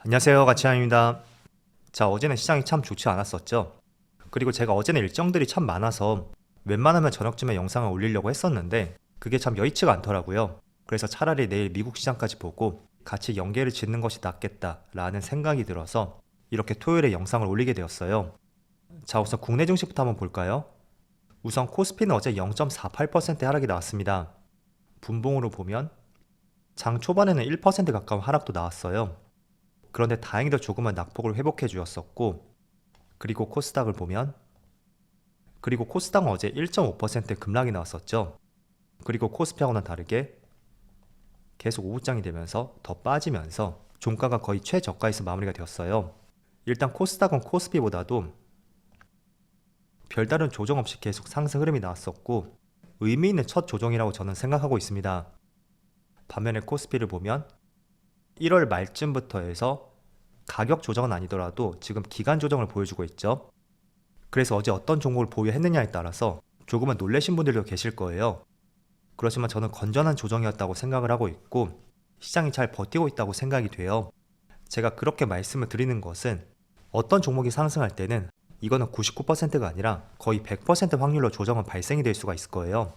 안녕하세요, 가치양입니다. 자, 어제는 시장이 참 좋지 않았었죠. 그리고 제가 어제는 일정들이 참 많아서 웬만하면 저녁쯤에 영상을 올리려고 했었는데 그게 참 여의치가 않더라고요. 그래서 차라리 내일 미국 시장까지 보고 같이 연계를 짓는 것이 낫겠다라는 생각이 들어서 이렇게 토요일에 영상을 올리게 되었어요. 자, 우선 국내 증시부터 한번 볼까요? 우선 코스피는 어제 0.48% 하락이 나왔습니다. 분봉으로 보면 장 초반에는 1% 가까운 하락도 나왔어요. 그런데 다행히도 조금은 낙폭을 회복해 주었었고, 그리고 코스닥은 어제 1.5% 급락이 나왔었죠. 그리고 코스피하고는 다르게 계속 오후장이 되면서 더 빠지면서 종가가 거의 최저가에서 마무리가 되었어요. 일단 코스닥은 코스피보다도 별다른 조정 없이 계속 상승 흐름이 나왔었고 의미 있는 첫 조정이라고 저는 생각하고 있습니다. 반면에 코스피를 보면 1월 말쯤부터 해서 가격 조정은 아니더라도 지금 기간 조정을 보여주고 있죠. 그래서 어제 어떤 종목을 보유했느냐에 따라서 조금은 놀라신 분들도 계실 거예요. 그렇지만 저는 건전한 조정이었다고 생각을 하고 있고 시장이 잘 버티고 있다고 생각이 돼요. 제가 그렇게 말씀을 드리는 것은 어떤 종목이 상승할 때는 이거는 99%가 아니라 거의 100% 확률로 조정은 발생이 될 수가 있을 거예요.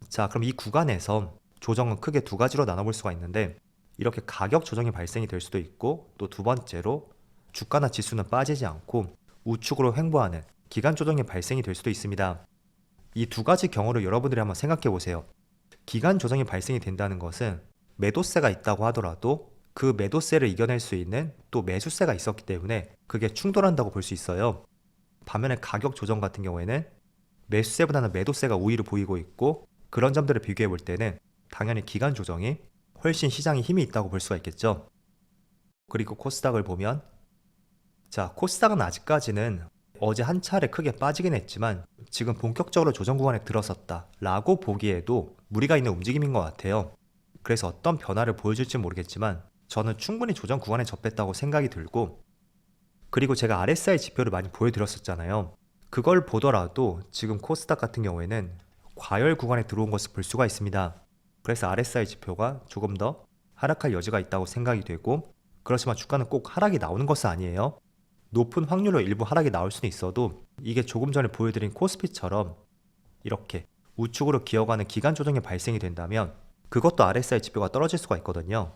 자, 그럼 이 구간에서 조정은 크게 두 가지로 나눠볼 수가 있는데 이렇게 가격 조정이 발생이 될 수도 있고 또 두 번째로 주가나 지수는 빠지지 않고 우측으로 횡보하는 기간 조정이 발생이 될 수도 있습니다. 이 두 가지 경우를 여러분들이 한번 생각해 보세요. 기간 조정이 발생이 된다는 것은 매도세가 있다고 하더라도 그 매도세를 이겨낼 수 있는 또 매수세가 있었기 때문에 그게 충돌한다고 볼 수 있어요. 반면에 가격 조정 같은 경우에는 매수세보다는 매도세가 우위를 보이고 있고 그런 점들을 비교해 볼 때는 당연히 기간 조정이 훨씬 시장에 힘이 있다고 볼 수가 있겠죠. 그리고 코스닥을 보면 자, 코스닥은 아직까지는 어제 한 차례 크게 빠지긴 했지만 지금 본격적으로 조정 구간에 들어섰다 라고 보기에도 무리가 있는 움직임인 것 같아요. 그래서 어떤 변화를 보여줄지 모르겠지만 저는 충분히 조정 구간에 접했다고 생각이 들고 그리고 제가 RSI 지표를 많이 보여드렸었잖아요. 그걸 보더라도 지금 코스닥 같은 경우에는 과열 구간에 들어온 것을 볼 수가 있습니다. 그래서 RSI 지표가 조금 더 하락할 여지가 있다고 생각이 되고 그렇지만 주가는 꼭 하락이 나오는 것은 아니에요. 높은 확률로 일부 하락이 나올 수는 있어도 이게 조금 전에 보여드린 코스피처럼 이렇게 우측으로 기어가는 기간 조정이 발생이 된다면 그것도 RSI 지표가 떨어질 수가 있거든요.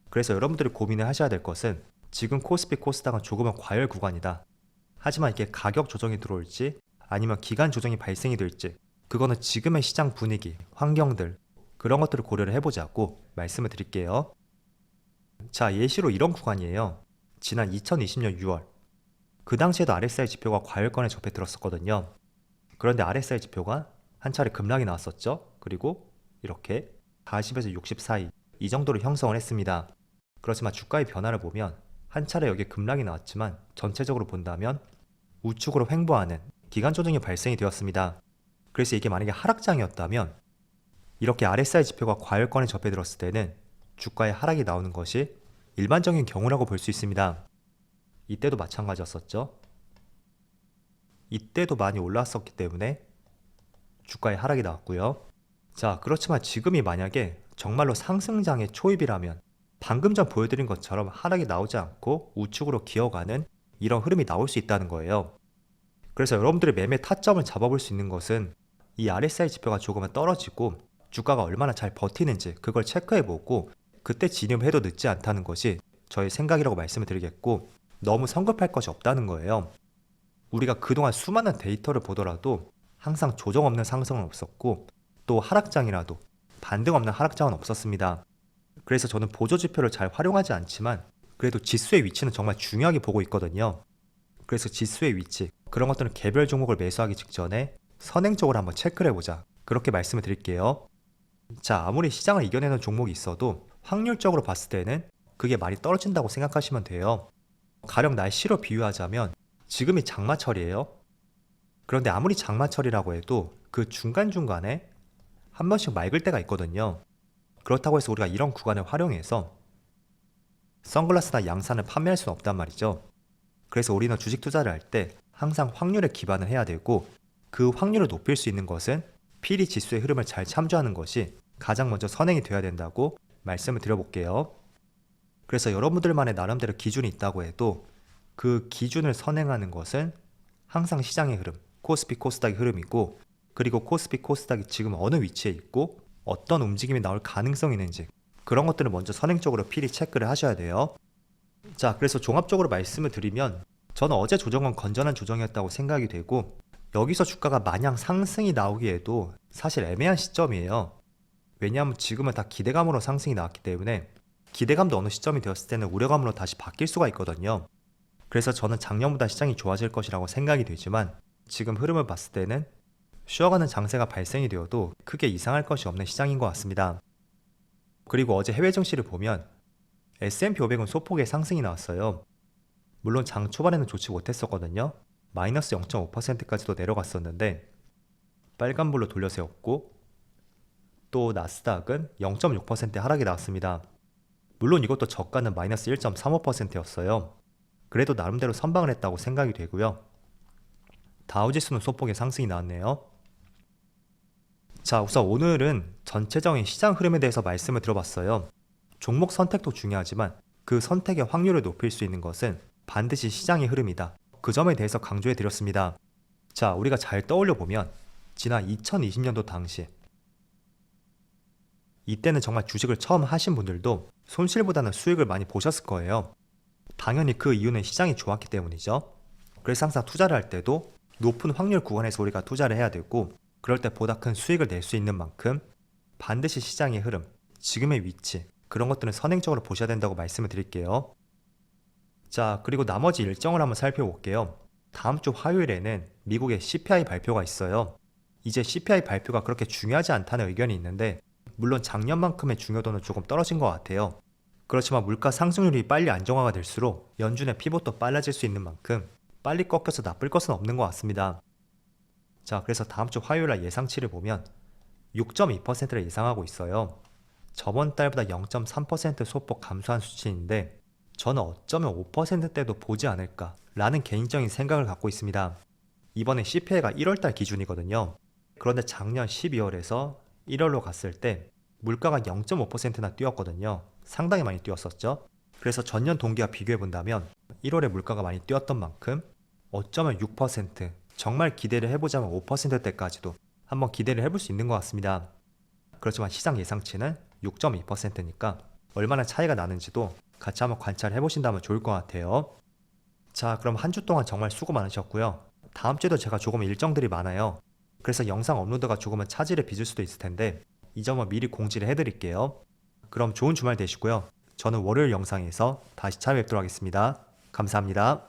그래서 여러분들이 고민을 하셔야 될 것은 지금 코스피 코스닥은 조금은 과열 구간이다. 하지만 이게 가격 조정이 들어올지 아니면 기간 조정이 발생이 될지 그거는 지금의 시장 분위기, 환경들 그런 것들을 고려를 해보자고 말씀을 드릴게요. 자, 예시로 이런 구간이에요. 지난 2020년 6월 그 당시에도 RSI 지표가 과열권에 접해 들었었거든요. 그런데 RSI 지표가 한 차례 급락이 나왔었죠. 그리고 이렇게 40에서 60 사이 이 정도로 형성을 했습니다. 그렇지만 주가의 변화를 보면 한 차례 여기에 급락이 나왔지만 전체적으로 본다면 우측으로 횡보하는 기간 조정이 발생이 되었습니다. 그래서 이게 만약에 하락장이었다면 이렇게 RSI 지표가 과열권에 접해 들었을 때는 주가의 하락이 나오는 것이 일반적인 경우라고 볼 수 있습니다. 이때도 마찬가지였었죠. 이때도 많이 올랐었기 때문에 주가의 하락이 나왔고요. 자, 그렇지만 지금이 만약에 정말로 상승장의 초입이라면 방금 전 보여드린 것처럼 하락이 나오지 않고 우측으로 기어가는 이런 흐름이 나올 수 있다는 거예요. 그래서 여러분들의 매매 타점을 잡아볼 수 있는 것은 이 RSI 지표가 조금은 떨어지고 주가가 얼마나 잘 버티는지 그걸 체크해보고 그때 진입해도 늦지 않다는 것이 저의 생각이라고 말씀을 드리겠고 너무 성급할 것이 없다는 거예요. 우리가 그동안 수많은 데이터를 보더라도 항상 조정 없는 상승은 없었고 또 하락장이라도 반등 없는 하락장은 없었습니다. 그래서 저는 보조지표를 잘 활용하지 않지만 그래도 지수의 위치는 정말 중요하게 보고 있거든요. 그래서 지수의 위치 그런 것들은 개별 종목을 매수하기 직전에 선행적으로 한번 체크를 해보자 그렇게 말씀을 드릴게요. 자, 아무리 시장을 이겨내는 종목이 있어도 확률적으로 봤을 때는 그게 많이 떨어진다고 생각하시면 돼요. 가령 날씨로 비유하자면 지금이 장마철이에요. 그런데 아무리 장마철이라고 해도 그 중간중간에 한 번씩 맑을 때가 있거든요. 그렇다고 해서 우리가 이런 구간을 활용해서 선글라스나 양산을 판매할 수는 없단 말이죠. 그래서 우리는 주식 투자를 할 때 항상 확률에 기반을 해야 되고 그 확률을 높일 수 있는 것은 PD 지수의 흐름을 잘 참조하는 것이 가장 먼저 선행이 되어야 된다고 말씀을 드려볼게요. 그래서 여러분들만의 나름대로 기준이 있다고 해도 그 기준을 선행하는 것은 항상 시장의 흐름, 코스피 코스닥의 흐름이고, 그리고 코스피 코스닥이 지금 어느 위치에 있고 어떤 움직임이 나올 가능성이 있는지, 그런 것들을 먼저 선행적으로 필히 체크를 하셔야 돼요. 자, 그래서 종합적으로 말씀을 드리면 저는 어제 조정은 건전한 조정이었다고 생각이 되고, 여기서 주가가 마냥 상승이 나오기에도 사실 애매한 시점이에요. 왜냐하면 지금은 다 기대감으로 상승이 나왔기 때문에 기대감도 어느 시점이 되었을 때는 우려감으로 다시 바뀔 수가 있거든요. 그래서 저는 작년보다 시장이 좋아질 것이라고 생각이 되지만, 지금 흐름을 봤을 때는 쉬어가는 장세가 발생이 되어도 크게 이상할 것이 없는 시장인 것 같습니다. 그리고 어제 해외 증시를 보면 S&P 500은 소폭의 상승이 나왔어요. 물론 장 초반에는 좋지 못했었거든요. 마이너스 0.5%까지도 내려갔었는데 빨간불로 돌려세웠고, 또 나스닥은 0.6% 하락이 나왔습니다. 물론 이것도 저가는 마이너스 1.35%였어요. 그래도 나름대로 선방을 했다고 생각이 되고요. 다우지수는 소폭의 상승이 나왔네요. 자, 우선 오늘은 전체적인 시장 흐름에 대해서 말씀을 들어봤어요. 종목 선택도 중요하지만 그 선택의 확률을 높일 수 있는 것은 반드시 시장의 흐름이다. 그 점에 대해서 강조해 드렸습니다. 자, 우리가 잘 떠올려 보면 지난 2020년도 당시, 이때는 정말 주식을 처음 하신 분들도 손실보다는 수익을 많이 보셨을 거예요. 당연히 그 이유는 시장이 좋았기 때문이죠. 그래서 항상 투자를 할 때도 높은 확률 구간에서 우리가 투자를 해야 되고, 그럴 때 보다 큰 수익을 낼 수 있는 만큼 반드시 시장의 흐름, 지금의 위치, 그런 것들은 선행적으로 보셔야 된다고 말씀을 드릴게요. 자, 그리고 나머지 일정을 한번 살펴볼게요. 다음 주 화요일에는 미국의 CPI 발표가 있어요. 이제 CPI 발표가 그렇게 중요하지 않다는 의견이 있는데, 물론 작년만큼의 중요도는 조금 떨어진 것 같아요. 그렇지만 물가 상승률이 빨리 안정화가 될수록 연준의 피봇도 빨라질 수 있는 만큼 빨리 꺾여서 나쁠 것은 없는 것 같습니다. 자, 그래서 다음 주 화요일날 예상치를 보면 6.2%를 예상하고 있어요. 저번 달보다 0.3% 소폭 감소한 수치인데, 저는 어쩌면 5%대도 보지 않을까 라는 개인적인 생각을 갖고 있습니다. 이번에 CPI가 1월달 기준이거든요. 그런데 작년 12월에서 1월로 갔을 때 물가가 0.5%나 뛰었거든요. 상당히 많이 뛰었었죠. 그래서 전년 동기와 비교해 본다면 1월에 물가가 많이 뛰었던 만큼 어쩌면 6%, 정말 기대를 해보자면 5%대까지도 한번 기대를 해볼 수 있는 것 같습니다. 그렇지만 시장 예상치는 6.2%니까 얼마나 차이가 나는지도 같이 한번 관찰해 보신다면 좋을 것 같아요. 자, 그럼 한 주 동안 정말 수고 많으셨고요. 다음 주에도 제가 조금 일정들이 많아요. 그래서 영상 업로드가 조금은 차질을 빚을 수도 있을 텐데 이 점은 미리 공지를 해드릴게요. 그럼 좋은 주말 되시고요. 저는 월요일 영상에서 다시 찾아뵙도록 하겠습니다. 감사합니다.